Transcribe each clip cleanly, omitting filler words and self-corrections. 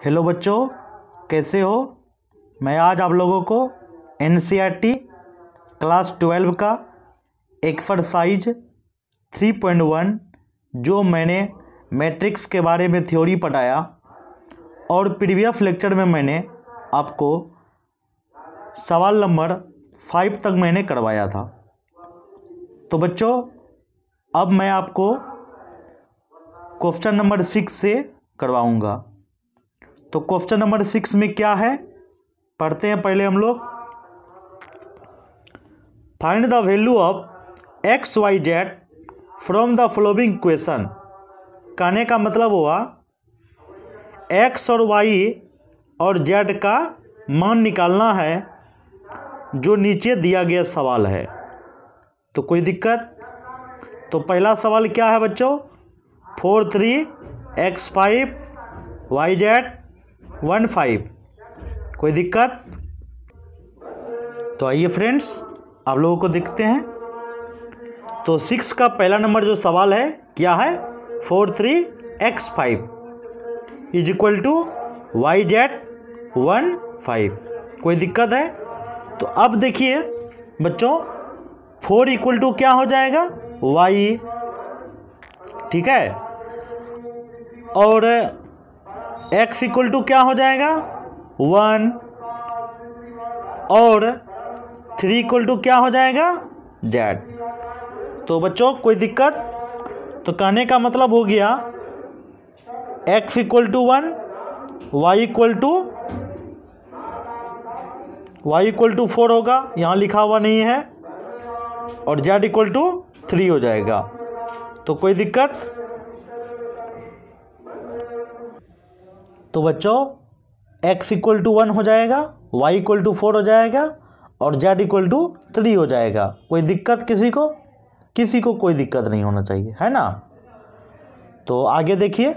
Hello बच्चों, कैसे हो। मैं आज आप लोगों को NCERT क्लास 12 का एक्सरसाइज 3.1 जो मैंने मैट्रिक्स के बारे में थ्योरी पढ़ाया और प्रीवियस लेक्चर में मैंने आपको सवाल नंबर 5 तक मैंने करवाया था। तो बच्चों, अब मैं आपको क्वेश्चन नंबर 6 से करवाऊंगा। तो क्वेश्चन नंबर 6 में क्या है, पढ़ते हैं पहले हम लोग। Find the value of x y z from the following equation. कहने का मतलब हुआ एक्स और वाई और जेड का मान निकालना है जो नीचे दिया गया सवाल है। तो कोई दिक्कत। तो पहला सवाल क्या है बच्चों, 4 3 x 5 y z 1 5। कोई दिक्कत। तो आइए फ्रेंड्स, आप लोगों को देखते हैं। तो 6 का पहला नंबर जो सवाल है क्या है, 4 3 x 5 is equal to y z 1 5। कोई दिक्कत है। तो अब देखिए बच्चों, 4 इक्वल टू क्या हो जाएगा, y, ठीक है, और x इक्वल टू क्या हो जाएगा 1, और 3 इक्वल टू क्या हो जाएगा z। तो बच्चों कोई दिक्कत। तो कहने का मतलब हो गया x equal to 1, y equal to 4 होगा, यहाँ लिखा हुआ नहीं है, और z इक्वल टू 3 हो जाएगा। तो कोई दिक्कत। तो बच्चों x इक्वल टू 1 हो जाएगा, y इक्वल टू 4 हो जाएगा, और z इक्वल टू 3 हो जाएगा। कोई दिक्कत किसी को? किसी को कोई दिक्कत नहीं होना चाहिए, है ना। तो आगे देखिए।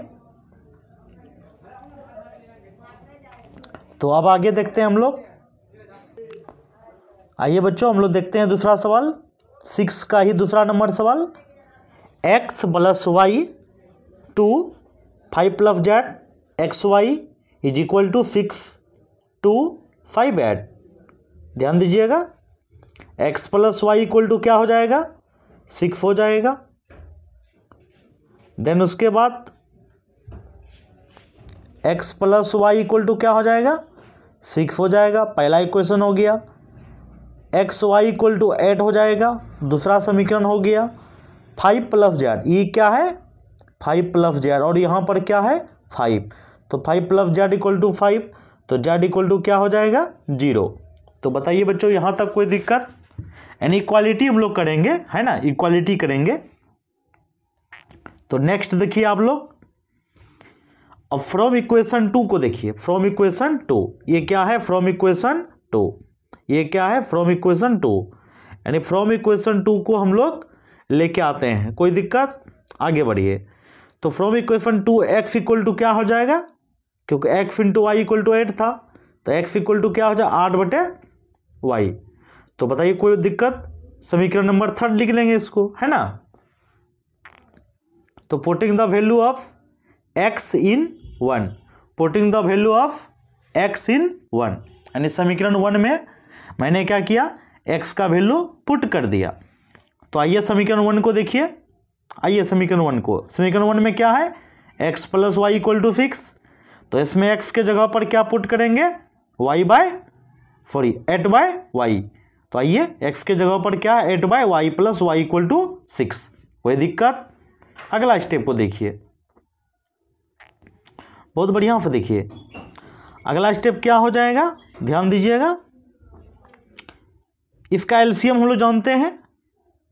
तो अब आगे देखते हैं हम लोग। आइए बच्चों, हम लोग देखते हैं दूसरा सवाल, 6 का ही दूसरा नंबर सवाल। x plus y 2 5 plus z x y is equal to 6 2 5 8। ध्यान दीजिएगा, x plus y equal to क्या हो जाएगा 6 हो जाएगा। देन उसके बाद x plus y equal to क्या हो जाएगा 6 हो जाएगा। पहला इक्वेशन हो गया। एक्स वाई इक्वल टू 8 हो जाएगा, दूसरा समीकरण हो गया। 5 प्लस जेड, ये क्या है 5 प्लस जेड, और यहाँ पर क्या है 5। तो 5 प्लस जेड इक्वल टू 5, तो जेड इक्वल टू क्या हो जाएगा 0। तो बताइए बच्चों, यहाँ तक कोई दिक्कत? यानी इक्वालिटी हम लोग करेंगे, है ना, इक्वालिटी करेंगे। तो नेक्स्ट देखिए आप लोग, अब फ्रॉम इक्वेशन 2 को देखिए। फ्रॉम इक्वेशन 2, ये क्या है फ्रॉम इक्वेशन 2, ये क्या है फ्रॉम इक्वेशन 2, यानी फ्रॉम इक्वेशन 2 को हम लोग लेके आते हैं। कोई दिक्कत? आगे बढ़िए। तो from equation 2 x equal to क्या हो जाएगा, क्योंकि x into y equal to 8 था, तो x इक्वल टू क्या हो जाएगा 8/y। तो बताइए कोई दिक्कत? समीकरण नंबर 3 लिख लेंगे इसको, है ना। तो putting the value of x in 1, putting the value of x इन 1, यानी समीकरण 1 में मैंने क्या किया, x का वैल्यू पुट कर दिया। तो आइए समीकरण 1 को देखिए। आइए समीकरण 1 को, समीकरण 1 में क्या है x plus y equal to 6। तो इसमें x के जगह पर क्या पुट करेंगे 8/y। तो आइए x के जगह पर क्या है 8/y plus y equal to 6। कोई दिक्कत? अगला स्टेप को देखिए, बहुत बढ़िया से देखिए। अगला स्टेप क्या हो जाएगा, ध्यान दीजिएगा। इसका एलसीएम हम लोग जानते हैं,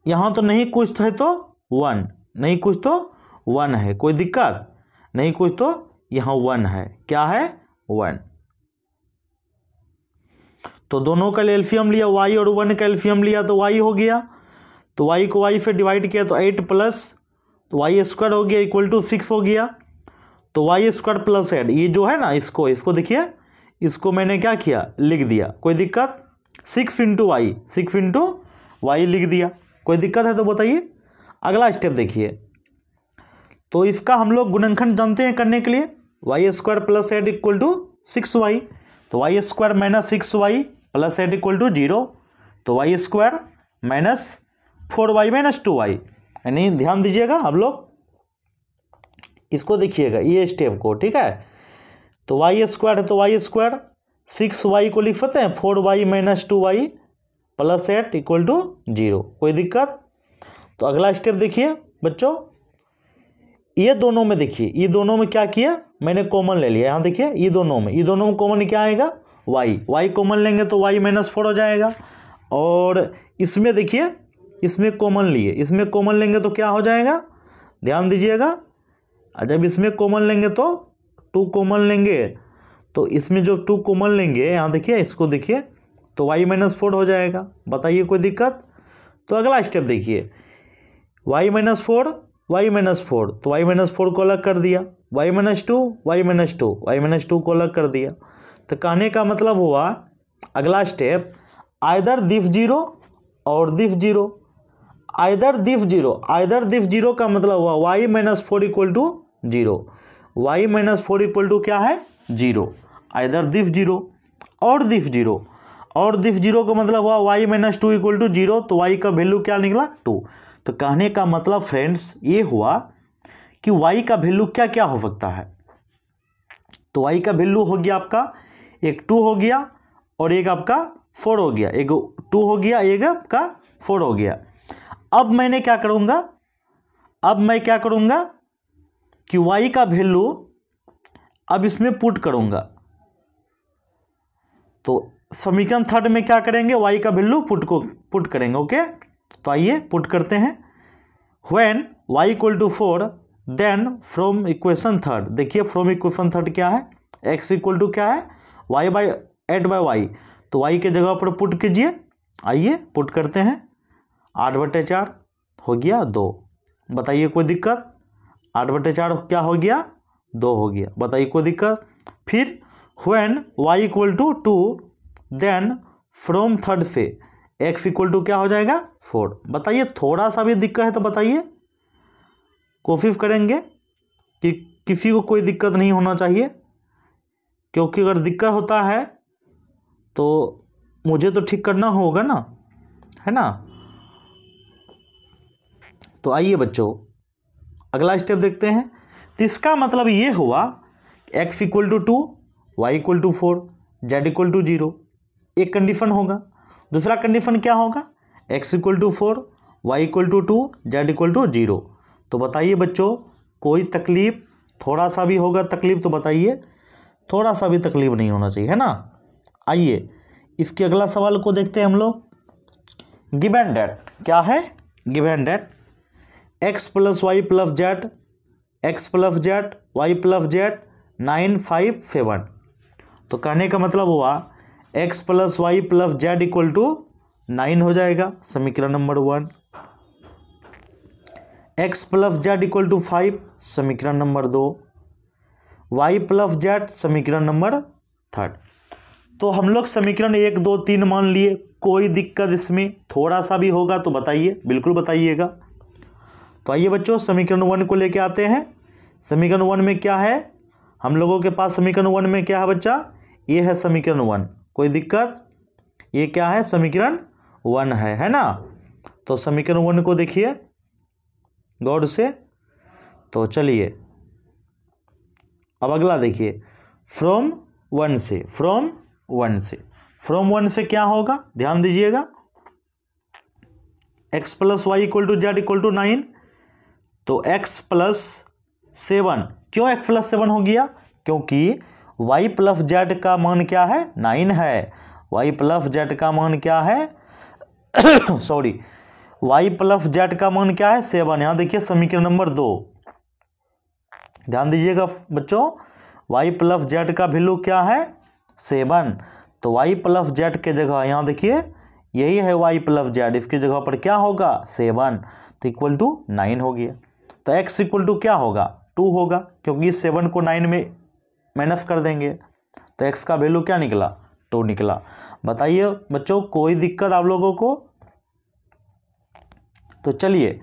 यहाँ तो नहीं कुछ है तो 1, नहीं कुछ तो 1 है। कोई दिक्कत नहीं, कुछ तो यहाँ 1 है। क्या है 1। तो दोनों का एलसीएम लिया, y और 1 का एलसीएम लिया तो y हो गया। तो y को y से डिवाइड किया तो 8 प्लस, तो y स्क्वायर हो गया इक्वल टू 6 हो गया। तो y स्क्वायर प्लस 8, ये जो है ना, इसको देखिए, इसको मैंने क्या किया लिख दिया। कोई दिक्कत? 6 इंटू वाई, 6 इंटू वाई लिख दिया। कोई दिक्कत है तो बताइए। अगला स्टेप देखिए। तो इसका हम लोग गुणनखंड जानते हैं करने के लिए, y square plus 8 equal to 6y, तो y square minus 6y plus 8 equal to 0, तो y square minus 4y minus 2y। यानी ध्यान दीजिएगा आप लोग, इसको देखिएगा ये स्टेप को, ठीक है। तो वाई स्क्वायर है तो वाई स्क्वायर 6y को लिख सकते हैं 4y minus 2y plus 8 equal to 0, कोई दिक्कत। तो अगला स्टेप देखिए बच्चों, ये दोनों में देखिए, ये दोनों में क्या किया मैंने कॉमन ले लिया। यहाँ देखिए ये दोनों में कॉमन क्या आएगा y कॉमन लेंगे तो y माइनस 4 हो जाएगा। और इसमें देखिए इसमें कॉमन लिए, इसमें कॉमन लेंगे तो क्या हो जाएगा, ध्यान दीजिएगा। जब इसमें कॉमन लेंगे तो 2 कॉमन लेंगे, तो इसमें जो 2 कॉमन लेंगे यहाँ देखिए, इसको देखिए तो y माइनस 4 हो जाएगा। बताइए कोई दिक्कत। तो अगला स्टेप देखिए, y माइनस 4 तो y माइनस 4 को अलग कर दिया, y माइनस 2 को अलग कर दिया। तो कहने का मतलब हुआ अगला स्टेप आइदर दिफ 0 और दिफ 0, आइदर दिफ 0 का मतलब हुआ y minus 4 equal to 0, y minus 4 equal to क्या है 0, आइदर दिफ 0 और दिफ 0, और दिफ 0 का मतलब हुआ y माइनस 2 इक्वल टू 0, तो y का वैल्यू क्या निकला 2। तो कहने का मतलब फ्रेंड्स ये हुआ कि y का वैल्यू क्या क्या हो सकता है। तो y का वैल्यू हो गया आपका एक 2 हो गया और एक आपका 4 हो गया, एक 2 हो गया एक आपका 4 हो गया। अब मैं क्या करूँगा कि y का वैल्यू अब इसमें पुट करूँगा। तो समीकरण 3 में क्या करेंगे, y का वैल्यू पुट करेंगे। ओके, तो आइए पुट करते हैं। When y equal to 4 then from equation 3, देखिए फ्रॉम इक्वेशन 3 क्या है, x इक्वल टू क्या है y बाई 8/y, तो y के जगह पर पुट कीजिए। आइए पुट करते हैं, 8/4 हो गया 2, बताइए कोई दिक्कत। 8/4 क्या हो गया 2 हो गया, बताइए कोई दिक्कत। फिर when y equal to 2 then from 3 से x इक्वल टू क्या हो जाएगा 4, बताइए। थोड़ा सा भी दिक्कत है तो बताइए, कोशिश करेंगे कि किसी को कोई दिक्कत नहीं होना चाहिए, क्योंकि अगर दिक्कत होता है तो मुझे तो ठीक करना होगा ना, है ना। तो आइए बच्चों अगला स्टेप देखते हैं। तो इसका मतलब ये हुआ x equal to 2, y equal to 4, z equal to 0, एक कंडीशन होगा। दूसरा कंडीशन क्या होगा, x equal to 4, y equal to 2, z equal to 0। तो बताइए बच्चों कोई तकलीफ, थोड़ा सा भी होगा तकलीफ तो बताइए, थोड़ा सा भी तकलीफ नहीं होना चाहिए, है ना। आइए इसके अगला सवाल को देखते हैं हम लोग। गिवन डेट क्या है, given data x plus y plus z, x plus z y plus z 9, 5, 7। तो कहने का मतलब हुआ x plus y plus z equal to 9 हो जाएगा, समीकरण number 1। x plus z equal to 5, समीकरण नंबर 2। y प्लस जेड समीकरण नंबर 3। तो हम लोग समीकरण 1, 2, 3 मान लिए, कोई दिक्कत इसमें थोड़ा सा भी होगा तो बताइए, बिल्कुल बताइएगा। तो आइए बच्चों समीकरण 1 को लेके आते हैं। समीकरण 1 में क्या है, हम लोगों के पास समीकरण 1 में क्या है बच्चा, ये है समीकरण 1, कोई दिक्कत, ये क्या है समीकरण 1 है ना। तो समीकरण 1 को देखिए गौर से। तो चलिए अब अगला देखिए, फ्रॉम 1 से, फ्रॉम 1 से क्या होगा, ध्यान दीजिएगा। x plus y equal to z equal to 9, तो x प्लस 7, क्यों x प्लस 7 हो गया, क्योंकि y प्लस जेड का मान क्या है 9 है, y प्लस जेड का मान क्या है सॉरी y प्लस जेड का मान क्या है 7। यहाँ देखिए समीकरण नंबर 2, ध्यान दीजिएगा बच्चों, y प्लस जेड का वैल्यू क्या है 7, तो y प्लस जेड के जगह यहाँ देखिए यही है y प्लस जेड, इसकी जगह पर क्या होगा 7, तो इक्वल टू 9 हो गया। तो x इक्वल टू क्या होगा 2 होगा, क्योंकि 7 को 9 में माइनस कर देंगे, तो x का वैल्यू क्या निकला 2 निकला। बताइए बच्चों कोई दिक्कत आप लोगों को। तो चलिए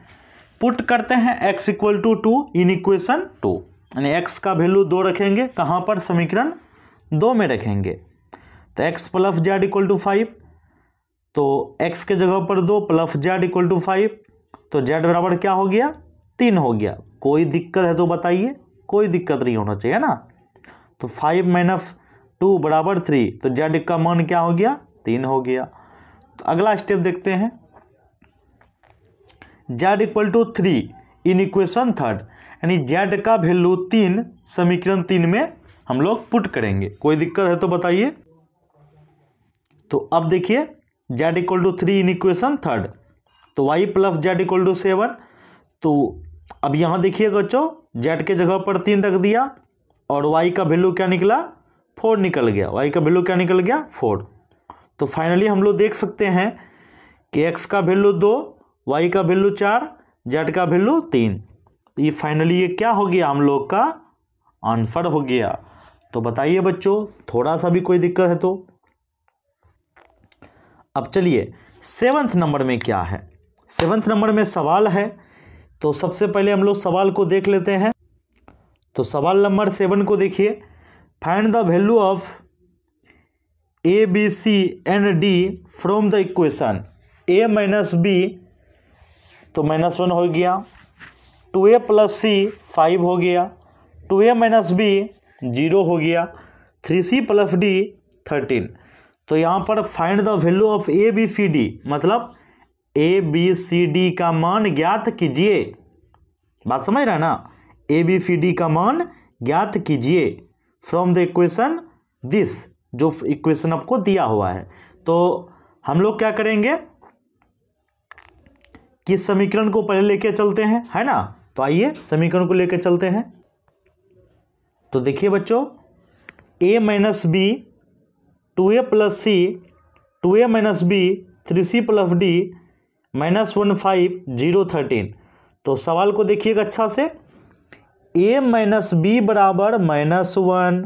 पुट करते हैं x equal to 2 in equation 2। यानी x का वैल्यू 2 रखेंगे, कहाँ पर, समीकरण 2 में रखेंगे। तो x plus z equal to 5, तो x के जगह पर 2 प्लस जेड इक्वल टू 5, तो z बराबर क्या हो गया, 3 हो गया। कोई दिक्कत है तो बताइए, कोई दिक्कत नहीं होना चाहिए ना। तो 5 माइनस 2 बराबर 3, तो z का मान क्या हो गया, 3 हो गया। तो अगला स्टेप देखते हैं, z equal to 3 in equation third, यानी z का वैल्यू 3 समीकरण 3 में हम लोग पुट करेंगे। कोई दिक्कत है तो बताइए। तो अब देखिए z equal to 3 in equation third, तो y plus z equal to 7। तो अब यहाँ देखिएगा बच्चों, z के जगह पर 3 रख दिया और y का वैल्यू क्या निकला, 4 निकल गया। y का वैल्यू क्या निकल गया, 4। तो फाइनली हम लोग देख सकते हैं कि x का वैल्यू 2, y का वैल्यू 4, z का वैल्यू 3। ये फाइनली ये क्या हो गया, हम लोग का आंसर हो गया। तो बताइए बच्चों, थोड़ा सा भी कोई दिक्कत है तो। अब चलिए 7th नंबर में क्या है। 7th नंबर में सवाल है, तो सबसे पहले हम लोग सवाल को देख लेते हैं। तो सवाल नंबर 7 को देखिए, find the value of a b c and d from the equation a minus b, तो -1 हो गया, 2a प्लस सी 5 हो गया, 2a माइनस बी 0 हो गया, 3c प्लस डी 13। तो यहाँ पर find the value of a b c d, मतलब ए बी सी डी का मान ज्ञात कीजिए। बात समझ रहा है ना, ए बी सी डी का मान ज्ञात कीजिए फ्रॉम द इक्वेशन दिस, जो इक्वेशन आपको दिया हुआ है। तो हम लोग क्या करेंगे कि समीकरण को पहले लेके चलते हैं, है ना। तो आइए समीकरण को लेके चलते हैं। तो देखिए बच्चों, a minus b, 2a plus c, 2a minus b, 3c plus d, -1 5 0 13। तो सवाल को देखिएगा अच्छा से, a माइनस बी बराबर -1,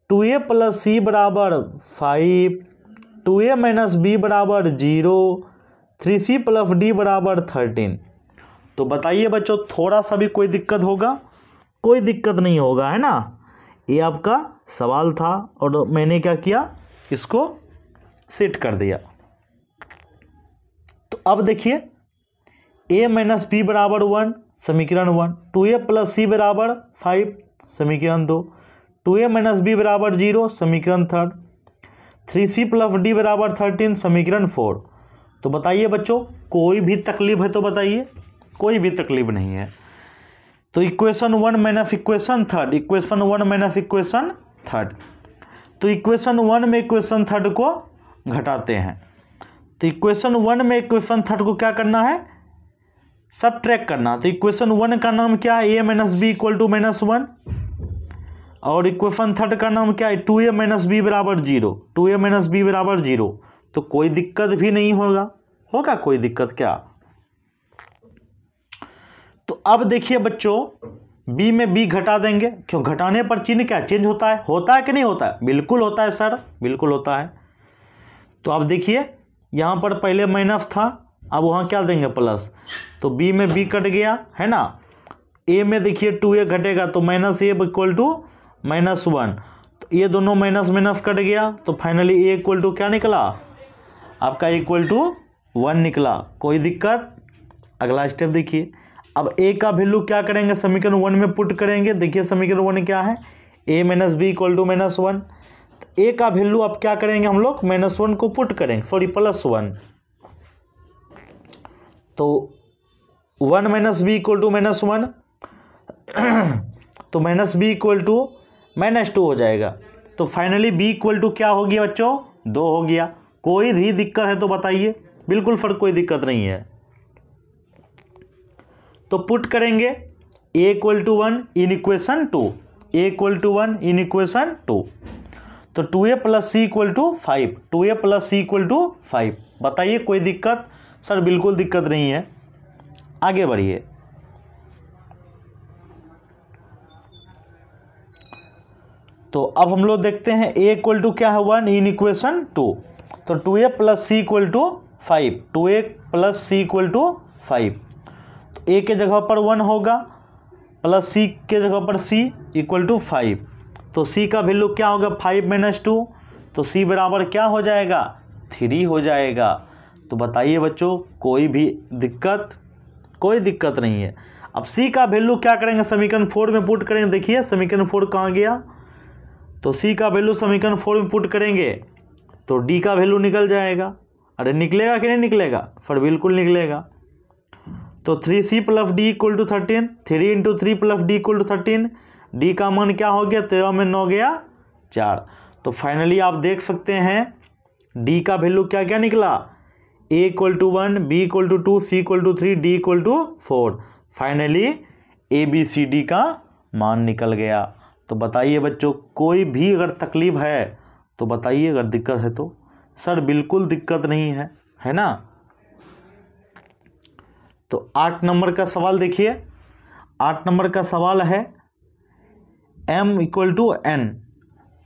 2a प्लस सी बराबर 5, 2a माइनस बी बराबर 0, 3c प्लस डी बराबर 13। तो बताइए बच्चों, थोड़ा सा भी कोई दिक्कत होगा, कोई दिक्कत नहीं होगा, है ना। ये आपका सवाल था और मैंने क्या किया, इसको सेट कर दिया। तो अब देखिए, a माइनस बी बराबर 1 समीकरण 1, 2a प्लस सी बराबर 5 समीकरण 2, 2a माइनस बी बराबर 0 समीकरण 3, 3c प्लस डी बराबर 13 समीकरण 4। तो बताइए बच्चों, कोई भी तकलीफ है तो बताइए, कोई भी तकलीफ नहीं है। तो equation 1 minus equation third, equation 1 minus equation third, तो इक्वेशन 1 में इक्वेशन थर्ड को घटाते हैं। तो इक्वेशन 1 में इक्वेशन थर्ड को क्या करना है, सबट्रैक्ट करना। तो इक्वेशन 1 का नाम क्या है, a minus b equal to -1, और इक्वेशन थर्ड का नाम क्या है, 2a माइनस बी बराबर 0, 2a माइनस बी बराबर 0। तो कोई दिक्कत भी नहीं होगा, होगा कोई दिक्कत क्या। तो अब देखिए बच्चों, b में b घटा देंगे, क्यों, घटाने पर चिन्ह क्या चेंज होता है कि नहीं होता है, बिल्कुल होता है सर, बिल्कुल होता है। तो अब देखिए, यहाँ पर पहले माइनस था, अब वहाँ क्या देंगे, प्लस। तो b में b कट गया, है ना। a में देखिए 2a घटेगा, तो -a इक्वल टू -1, तो ये दोनों माइनस माइनस कट गया, तो फाइनली a इक्वल टू क्या निकला, आपका इक्वल टू 1 निकला। कोई दिक्कत। अगला स्टेप देखिए, अब a का वैल्यू क्या करेंगे, समीकरण 1 में पुट करेंगे। देखिए समीकरण 1 क्या है, a minus b equal to -1। तो a का वैल्यू अब क्या करेंगे हम लोग, -1 को पुट करेंगे, सॉरी +1। तो 1 माइनस बी इक्वल टू -1, तो माइनस बी इक्वल टू -2 हो जाएगा। तो फाइनली b इक्वल टू क्या हो गया बच्चों, 2 हो गया। कोई भी दिक्कत है तो बताइए, बिल्कुल फर्क कोई दिक्कत नहीं है। तो पुट करेंगे a equal to 1 in equation 2, a equal to 1 in equation 2। तो 2a plus c equal to 5, 2a plus c equal to 5। बताइए कोई दिक्कत, सर बिल्कुल दिक्कत नहीं है। आगे बढ़िए। तो अब हम लोग देखते हैं a इक्वल टू क्या है, 1 इन इक्वेशन 2। तो 2a plus c equal to 5, 2a plus c equal to 5। तो a के जगह पर 1 होगा, प्लस सी के जगह पर सी इक्वल टू 5, तो सी का वैल्यू क्या होगा 5 - 2, तो सी बराबर क्या हो जाएगा 3 हो जाएगा। तो बताइए बच्चों कोई भी दिक्कत, कोई दिक्कत नहीं है। अब सी का वैल्यू क्या करेंगे समीकरण 4 में पुट करेंगे। देखिए समीकरण 4 कहाँ गया, तो सी का वैल्यू समीकरण 4 में पुट करेंगे तो डी का वैल्यू निकल जाएगा। अरे निकलेगा कि नहीं निकलेगा, फिर बिल्कुल निकलेगा। तो 3c + d = 13, 3 × 3 + d = 13, डी का मान क्या हो गया 13 में 9 गया 4। तो फाइनली आप देख सकते हैं डी का वैल्यू क्या क्या निकला, a = 1, b = 2, c = 3, d = 4। Finally a b c d का मान निकल गया। तो बताइए बच्चों कोई भी अगर तकलीफ है तो बताइए, अगर दिक्कत है तो। सर बिल्कुल दिक्कत नहीं है ना। तो 8 नंबर का सवाल देखिए, 8 नंबर का सवाल है m = n।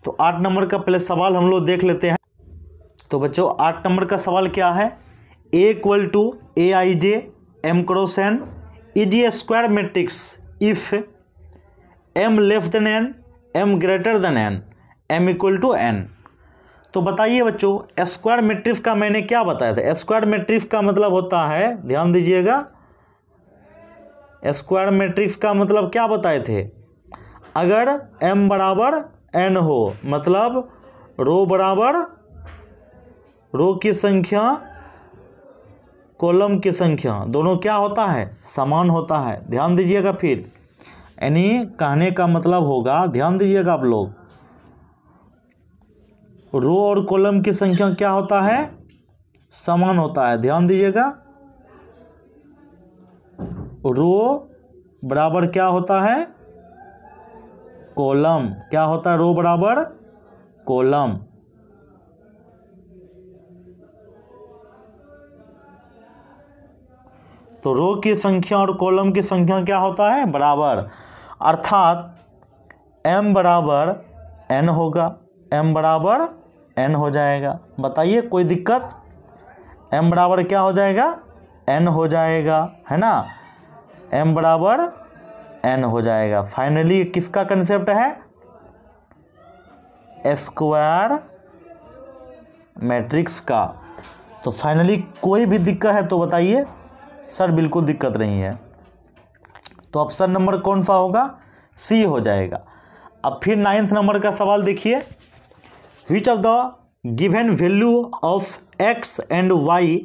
तो 8 नंबर का पहले सवाल हम लोग देख लेते हैं। तो बच्चों 8 नंबर का सवाल क्या है, a = aij m × n is a square matrix if m less than n, m greater than n, m = n। तो बताइए बच्चों स्क्वायर मैट्रिक्स का मैंने क्या बताया था। स्क्वायर मैट्रिक्स का मतलब होता है, ध्यान दीजिएगा, स्क्वायर मैट्रिक्स का मतलब क्या बताए थे, अगर m बराबर n हो, मतलब रो बराबर रो की संख्या कॉलम की संख्या दोनों क्या होता है समान होता है। ध्यान दीजिएगा, फिर यानी कहने का मतलब होगा, ध्यान दीजिएगा आप लोग, रो और कॉलम की संख्या क्या होता है समान होता है। ध्यान दीजिएगा, रो बराबर क्या होता है कॉलम, क्या होता है रो बराबर कॉलम। तो रो की संख्या और कॉलम की संख्या क्या होता है बराबर, अर्थात m बराबर n होगा, m बराबर n हो जाएगा। बताइए कोई दिक्कत, m बराबर क्या हो जाएगा n हो जाएगा, है ना, m बराबर n हो जाएगा। फाइनली किसका कंसेप्ट है, स्क्वायर मैट्रिक्स का। तो फाइनली कोई भी दिक्कत है तो बताइए। सर बिल्कुल दिक्कत नहीं है, तो ऑप्शन नंबर कौन सा होगा सी हो जाएगा। अब फिर 9th नंबर का सवाल देखिए, which of the given value of x and y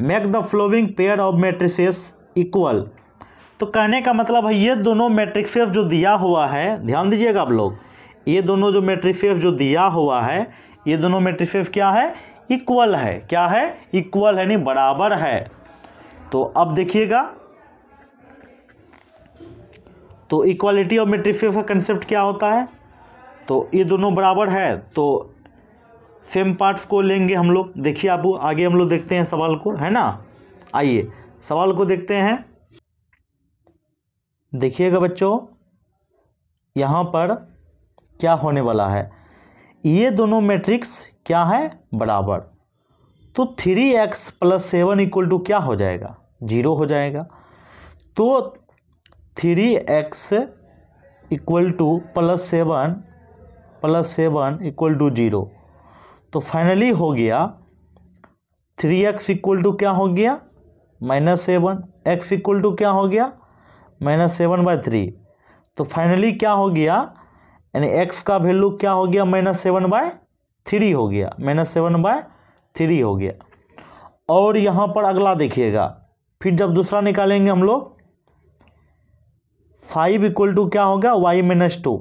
make the flowing pair of matrices equal. तो कहने का मतलब है ये दोनों मैट्रिसेस जो दिया हुआ है, ध्यान दीजिएगा आप लोग, ये दोनों जो मैट्रिसेस जो दिया हुआ है, ये दोनों मैट्रिसेस क्या है इक्वल है, क्या है इक्वल है, नहीं बराबर है। तो अब देखिएगा, तो इक्वालिटी ऑफ मैट्रिसेस का कंसेप्ट क्या होता है, तो ये दोनों बराबर है तो सेम पार्ट्स को लेंगे हम लोग। देखिए आप आगे हम लोग देखते हैं सवाल को, है ना। आइए सवाल को देखते हैं। देखिएगा बच्चों यहाँ पर क्या होने वाला है, ये दोनों मैट्रिक्स क्या है बराबर, तो 3x + 7 = क्या हो जाएगा 0 हो जाएगा। तो 3x + 7 = 0। तो फाइनली हो गया 3x = क्या हो गया -7, x = क्या हो गया -7/3। तो फाइनली क्या हो गया, यानी x का वैल्यू क्या हो गया -7/3 हो गया, -7/3 हो गया। और यहाँ पर अगला देखिएगा, फिर जब दूसरा निकालेंगे हम लोग 5 = क्या हो गया y - 2।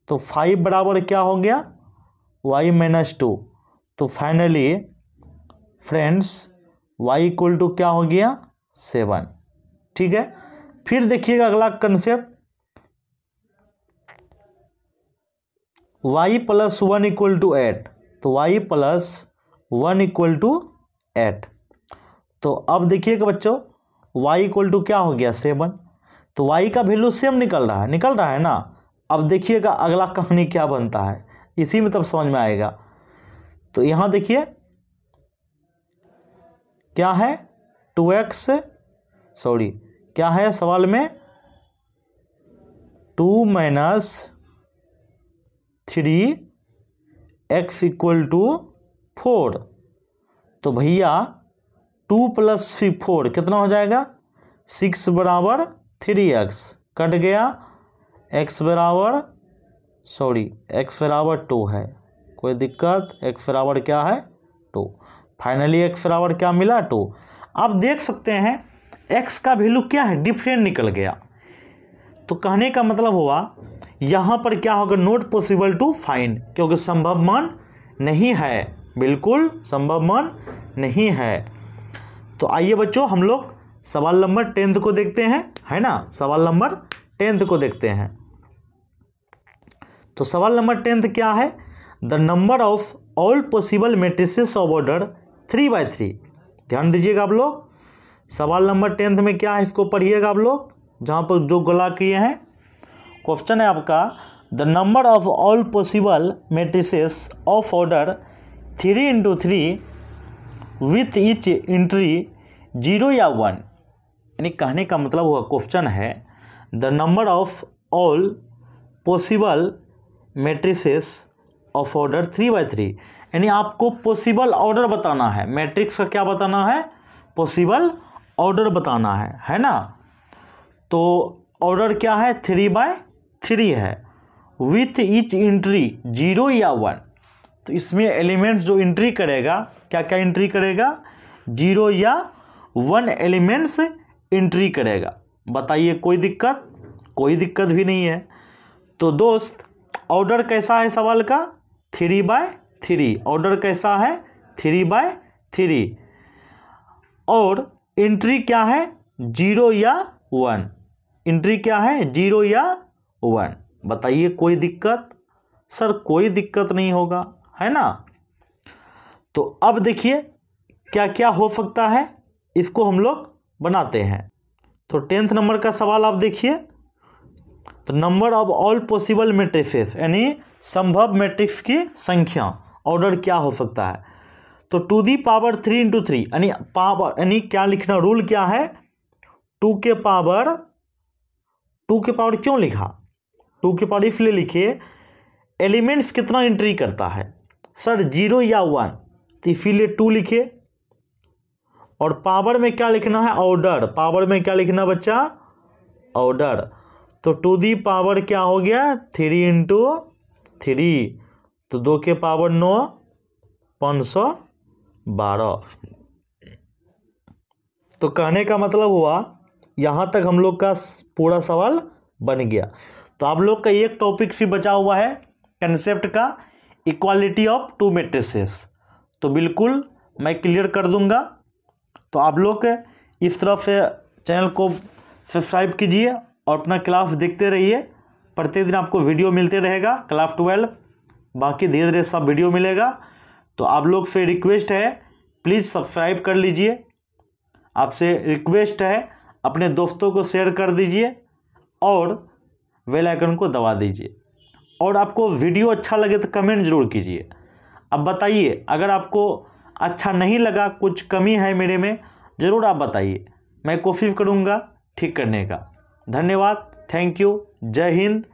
तो 5 बराबर क्या हो गया y - 2। तो फाइनली फ्रेंड्स y = क्या हो गया 7। ठीक है, फिर देखिएगा अगला कंसेप्ट, y + 1 = 8। तो y + 1 = 8। तो अब देखिएगा बच्चों y = क्या हो गया 7। तो y का वैल्यू सेम निकल रहा है ना। अब देखिएगा अगला कहानी क्या बनता है, इसी में तब समझ में आएगा। तो यहाँ देखिए क्या है 2x, क्या है सवाल में 2 माइनस 3x इक्वल टू 4। तो भैया 2 प्लस 4 कितना हो जाएगा? 6 बराबर 3x, कट गया, x बराबर x बराबर 2 है, कोई दिक्कत? x बराबर क्या है? 2। फाइनली x बराबर क्या मिला? 2। आप देख सकते हैं x का वैल्यू क्या है? डिफरेंट निकल गया। तो कहने का मतलब हुआ यहाँ पर क्या होगा? नॉट पॉसिबल टू फाइंड, क्योंकि संभव मान नहीं है, बिल्कुल संभव मान नहीं है। तो आइए बच्चों हम लोग सवाल नंबर 10 को देखते हैं, है ना? सवाल नंबर 10 को देखते हैं। तो सवाल नंबर 10 क्या है? The number of all possible matrices of order 3/3। ध्यान दीजिएगा आप लोग, सवाल नंबर 10 में क्या है इसको पढ़िएगा आप लोग, जहाँ पर जो गला किए हैं। क्वेश्चन है आपका, the number of all possible matrices of order 3×3 with each entry 0 या 1। यानी कहने का मतलब हुआ क्वेश्चन है the number of all possible matrices of order 3/3, यानी आपको पॉसिबल ऑर्डर बताना है। मैट्रिक्स का क्या बताना है? पॉसिबल ऑर्डर बताना है ना? तो ऑर्डर क्या है? 3/3 है, विथ ईच एंट्री 0 या 1। तो इसमें एलिमेंट्स जो एंट्री करेगा, क्या क्या एंट्री करेगा? 0 या 1 एलिमेंट्स एंट्री करेगा। बताइए कोई दिक्कत? कोई दिक्कत भी नहीं है। तो दोस्त ऑर्डर कैसा है सवाल का? 3/3। ऑर्डर कैसा है? 3/3। और एंट्री क्या है? 0 या 1। एंट्री क्या है? 0 या 1। बताइए कोई दिक्कत? सर कोई दिक्कत नहीं होगा, है ना? तो अब देखिए क्या क्या हो सकता है, इसको हम लोग बनाते हैं। तो 10th नंबर का सवाल आप देखिए, तो number of all possible matrices, यानी संभव मैट्रिक्स की संख्या, ऑर्डर क्या हो सकता है? तो 2 दी पावर 3×3, यानी पावर, यानी क्या लिखना? रूल क्या है? 2 के पावर क्यों लिखा? 2 के पावर इसलिए लिखे, एलिमेंट्स कितना एंट्री करता है? सर 0 या 1, तो इसीलिए 2 लिखे। और पावर में क्या लिखना है? ऑर्डर। पावर में क्या लिखना बच्चा? ऑर्डर। तो 2 दी पावर क्या हो गया? 3×3, तो 2 के पावर 9, 512। तो कहने का मतलब हुआ यहाँ तक हम लोग का पूरा सवाल बन गया। तो आप लोग का एक टॉपिक भी बचा हुआ है कंसेप्ट का, इक्वालिटी ऑफ 2 मैट्रिसेस। तो बिल्कुल मैं क्लियर कर दूंगा। तो आप लोग इस तरफ से चैनल को सब्सक्राइब कीजिए और अपना क्लास देखते रहिए। प्रतिदिन आपको वीडियो मिलते रहेगा क्लास 12, बाकी धीरे धीरे सब वीडियो मिलेगा। तो आप लोग से रिक्वेस्ट है, प्लीज़ सब्सक्राइब कर लीजिए। आपसे रिक्वेस्ट है अपने दोस्तों को शेयर कर दीजिए और बेल आइकन को दबा दीजिए। और आपको वीडियो अच्छा लगे तो कमेंट जरूर कीजिए। अब बताइए, अगर आपको अच्छा नहीं लगा, कुछ कमी है मेरे में, ज़रूर आप बताइए, मैं कोशिश करूँगा ठीक करने का। धन्यवाद, थैंक यू, जय हिंद,